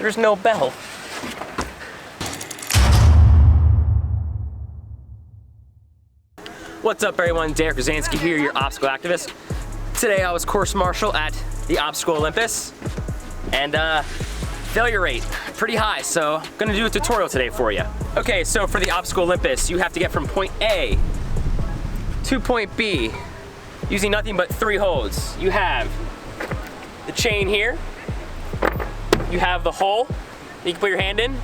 There's no bell. What's up everyone, Derek Rosansky here, your obstacle activist. Today I was course marshal at the obstacle Olympus, and failure rate pretty high, so I'm gonna do a tutorial today for you. Okay, so for the obstacle Olympus, you have to get from point A to point B using nothing but 3 holds. You have the chain here, you have the hole that you can put your hand in,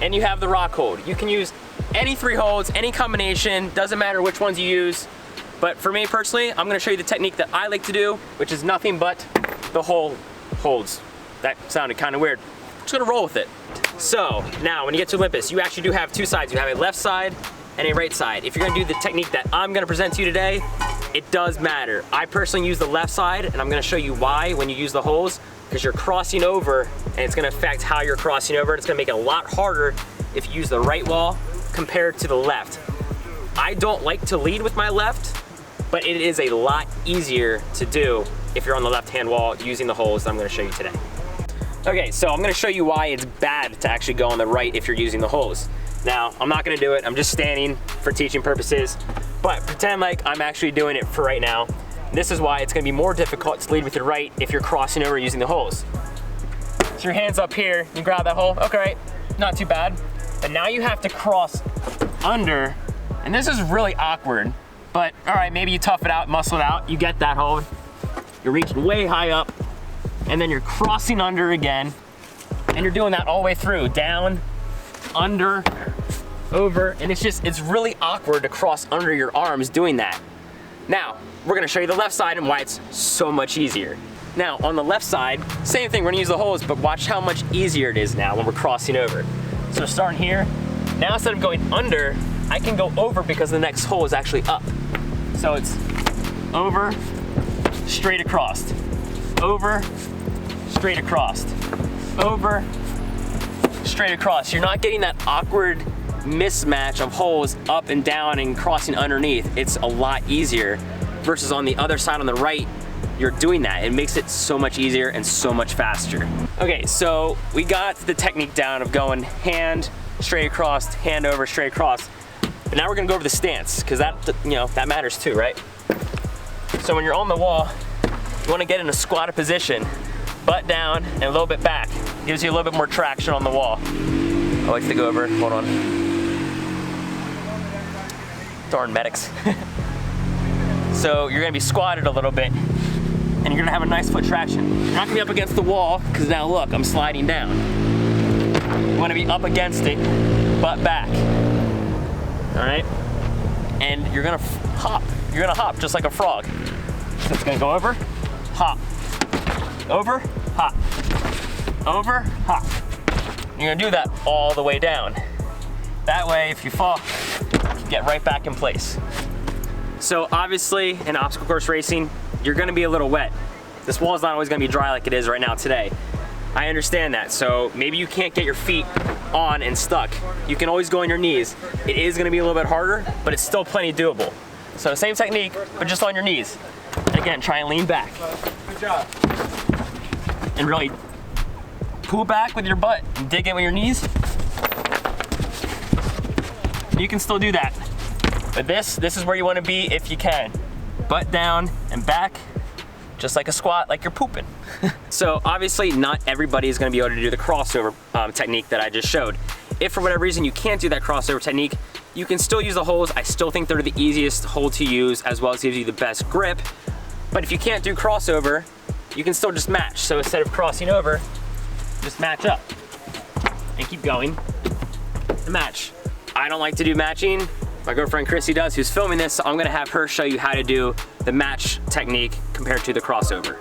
and you have the rock hold. You can use any 3 holds, any combination, doesn't matter which ones you use. But for me personally, I'm gonna show you the technique that I like to do, which is nothing but the whole holds. That sounded kind of weird. I'm just gonna roll with it. So now when you get to Olympus, you actually do have 2 sides. You have a left side and a right side. If you're gonna do the technique that I'm gonna present to you today, it does matter. I personally use the left side, and I'm gonna show you why when you use the holes, because you're crossing over and it's gonna affect how you're crossing over. It's gonna make it a lot harder if you use the right wall compared to the left. I don't like to lead with my left, but it is a lot easier to do if you're on the left-hand wall using the holes that I'm gonna show you today. Okay, so I'm gonna show you why it's bad to actually go on the right if you're using the holes. Now, I'm not gonna do it, I'm just standing for teaching purposes, but pretend like I'm actually doing it for right now. This is why it's gonna be more difficult to lead with your right if you're crossing over using the holes. So your hand's up here, you grab that hole, okay, not too bad. But now you have to cross under, and this is really awkward, but all right, maybe you tough it out, muscle it out, you get that hold, you're reaching way high up, and then you're crossing under again, and you're doing that all the way through, down, under, over, and it's really awkward to cross under your arms doing that. Now, we're gonna show you the left side and why it's so much easier. Now, on the left side, same thing, we're gonna use the holes, but watch how much easier it is now when we're crossing over. So starting here, now instead of going under, I can go over because the next hole is actually up. So it's over, straight across, over, straight across, over, straight across. You're not getting that awkward mismatch of holes up and down and crossing underneath. It's a lot easier versus on the other side on the right, you're doing that. It makes it so much easier and so much faster. Okay, so we got the technique down of going hand straight across, hand over, straight across. But now we're gonna go over the stance, because that, that matters too, right? So when you're on the wall, you wanna get in a squatted position, butt down and a little bit back. Gives you a little bit more traction on the wall. I like to go over, hold on. Darn medics. So you're gonna be squatted a little bit, and you're gonna have a nice foot traction. You're not gonna be up against the wall, because now look, I'm sliding down. You wanna be up against it, butt back. All right? And you're gonna hop. You're gonna hop just like a frog. So it's gonna go over, hop, over, hop, over, hop. You're gonna do that all the way down. That way, if you fall, you can get right back in place. So obviously, in obstacle course racing, you're gonna be a little wet. This wall is not always gonna be dry like it is right now today. I understand that, so maybe you can't get your feet on and stuck. You can always go on your knees. It is gonna be a little bit harder, but it's still plenty doable. So same technique, but just on your knees. And again, try and lean back. Good job. And really pull back with your butt and dig in with your knees. You can still do that. But this is where you wanna be if you can. Butt down and back, just like a squat, like you're pooping. So obviously not everybody is gonna be able to do the crossover technique that I just showed. If for whatever reason you can't do that crossover technique, you can still use the holes. I still think they're the easiest hold to use, as well as gives you the best grip. But if you can't do crossover, you can still just match. So instead of crossing over, just match up and keep going and match. I don't like to do matching. My girlfriend Chrissy does, who's filming this, so I'm gonna have her show you how to do the match technique compared to the crossover.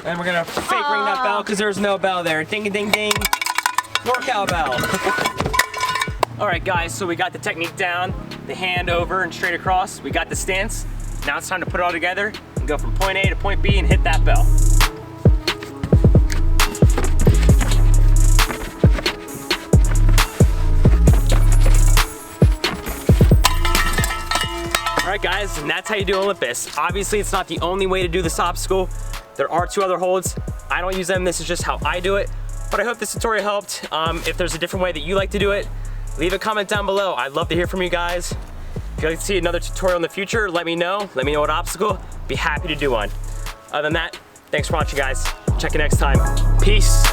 And we're gonna fake ring that bell because there's no bell there. Ding ding ding. Workout bell. All right guys, so we got the technique down, the hand over and straight across. We got the stance. Now it's time to put it all together and go from point A to point B and hit that bell. All right guys, and that's how you do Olympus. Obviously it's not the only way to do this obstacle. There are 2 other holds. I don't use them, this is just how I do it. But I hope this tutorial helped. If there's a different way that you like to do it, leave a comment down below. I'd love to hear from you guys. If you'd like to see another tutorial in the future, let me know. Let me know what obstacle, be happy to do one. Other than that, thanks for watching guys. Check you next time. Peace.